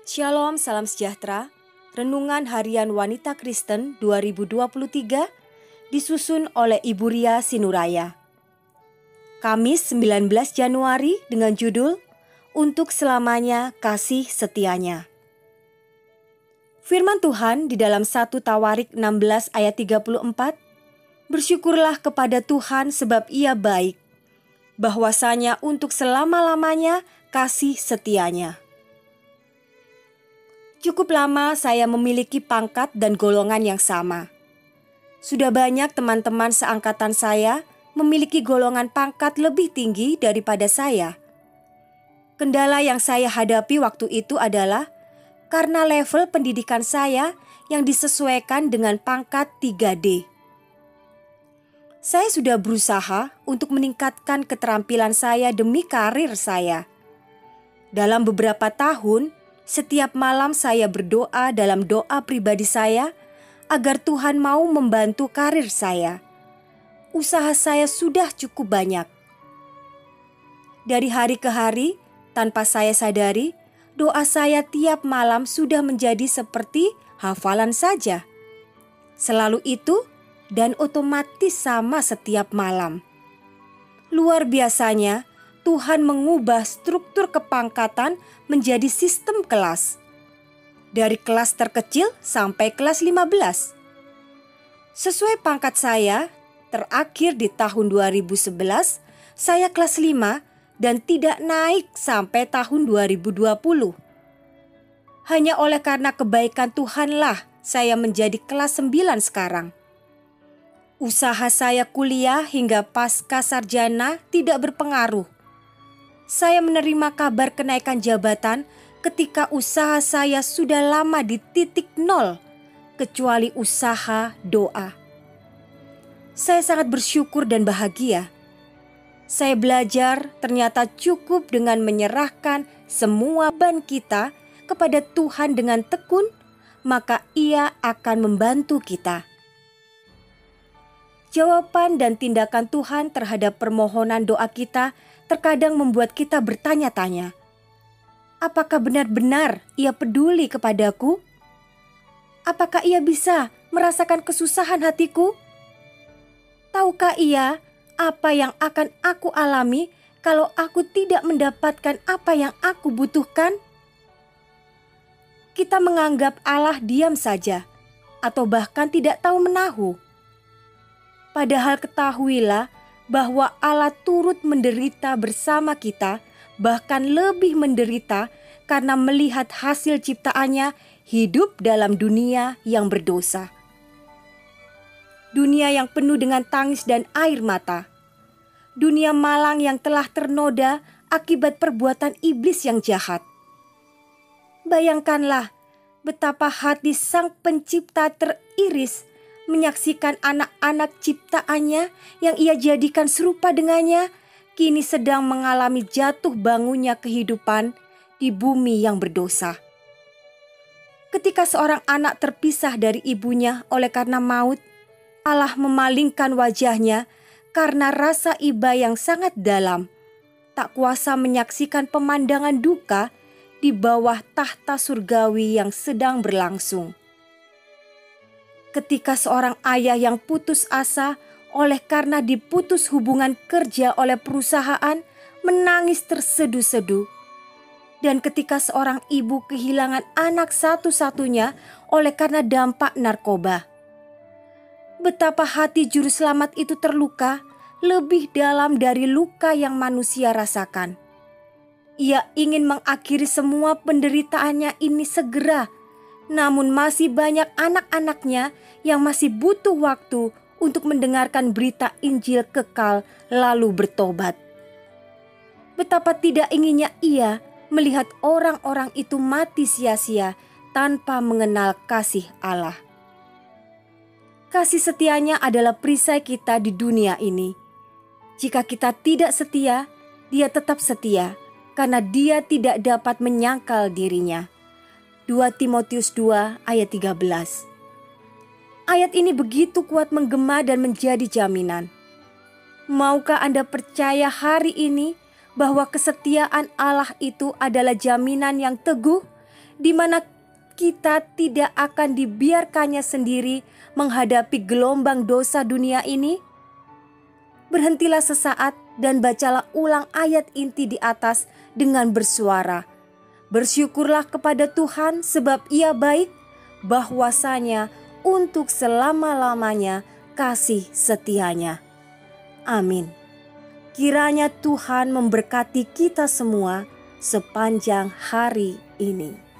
Shalom, salam sejahtera. Renungan Harian Wanita Kristen 2023 disusun oleh Ibu Ria Sinuraya. Kamis 19 Januari dengan judul Untuk Selamanya Kasih Setianya. Firman Tuhan di dalam 1 Tawarik 16 ayat 34, bersyukurlah kepada Tuhan sebab Ia baik, bahwasanya untuk selama-lamanya kasih setianya. Cukup lama saya memiliki pangkat dan golongan yang sama. Sudah banyak teman-teman seangkatan saya memiliki golongan pangkat lebih tinggi daripada saya. Kendala yang saya hadapi waktu itu adalah karena level pendidikan saya yang disesuaikan dengan pangkat 3D. Saya sudah berusaha untuk meningkatkan keterampilan saya demi karir saya. Dalam beberapa tahun, setiap malam saya berdoa dalam doa pribadi saya agar Tuhan mau membantu karir saya. Usaha saya sudah cukup banyak. Dari hari ke hari, tanpa saya sadari, doa saya tiap malam sudah menjadi seperti hafalan saja. Selalu itu dan otomatis sama setiap malam. Luar biasanya, Tuhan mengubah struktur kepangkatan menjadi sistem kelas. Dari kelas terkecil sampai kelas 15. Sesuai pangkat saya, terakhir di tahun 2011, saya kelas 5 dan tidak naik sampai tahun 2020. Hanya oleh karena kebaikan Tuhanlah saya menjadi kelas 9 sekarang. Usaha saya kuliah hingga pasca sarjana tidak berpengaruh. Saya menerima kabar kenaikan jabatan ketika usaha saya sudah lama di titik nol, kecuali usaha doa. Saya sangat bersyukur dan bahagia. Saya belajar ternyata cukup dengan menyerahkan semua beban kita kepada Tuhan dengan tekun, maka Ia akan membantu kita. Jawaban dan tindakan Tuhan terhadap permohonan doa kita terkadang membuat kita bertanya-tanya, apakah benar-benar Ia peduli kepadaku? Apakah Ia bisa merasakan kesusahan hatiku? Tahukah Ia apa yang akan aku alami kalau aku tidak mendapatkan apa yang aku butuhkan? Kita menganggap Allah diam saja atau bahkan tidak tahu menahu. Padahal ketahuilah bahwa Allah turut menderita bersama kita, bahkan lebih menderita karena melihat hasil ciptaannya hidup dalam dunia yang berdosa. Dunia yang penuh dengan tangis dan air mata. Dunia malang yang telah ternoda akibat perbuatan iblis yang jahat. Bayangkanlah betapa hati Sang Pencipta teriris menyaksikan anak-anak ciptaannya yang Ia jadikan serupa dengannya kini sedang mengalami jatuh bangunnya kehidupan di bumi yang berdosa. Ketika seorang anak terpisah dari ibunya oleh karena maut, Allah memalingkan wajahnya karena rasa iba yang sangat dalam, tak kuasa menyaksikan pemandangan duka di bawah tahta surgawi yang sedang berlangsung. Ketika seorang ayah yang putus asa oleh karena diputus hubungan kerja oleh perusahaan menangis tersedu-sedu. Dan ketika seorang ibu kehilangan anak satu-satunya oleh karena dampak narkoba. Betapa hati juru selamat itu terluka lebih dalam dari luka yang manusia rasakan. Ia ingin mengakhiri semua penderitaannya ini segera. Namun masih banyak anak-anaknya yang masih butuh waktu untuk mendengarkan berita Injil kekal lalu bertobat. Betapa tidak inginnya ia melihat orang-orang itu mati sia-sia tanpa mengenal kasih Allah. Kasih setianya adalah perisai kita di dunia ini. Jika kita tidak setia, Dia tetap setia karena Dia tidak dapat menyangkal dirinya. 2 Timotius 2 ayat 13. Ayat ini begitu kuat menggema dan menjadi jaminan. Maukah Anda percaya hari ini bahwa kesetiaan Allah itu adalah jaminan yang teguh di mana kita tidak akan dibiarkannya sendiri menghadapi gelombang dosa dunia ini? Berhentilah sesaat dan bacalah ulang ayat inti di atas dengan bersuara. Bersyukurlah kepada Tuhan sebab Ia baik, bahwasanya untuk selama-lamanya kasih setianya. Amin. Kiranya Tuhan memberkati kita semua sepanjang hari ini.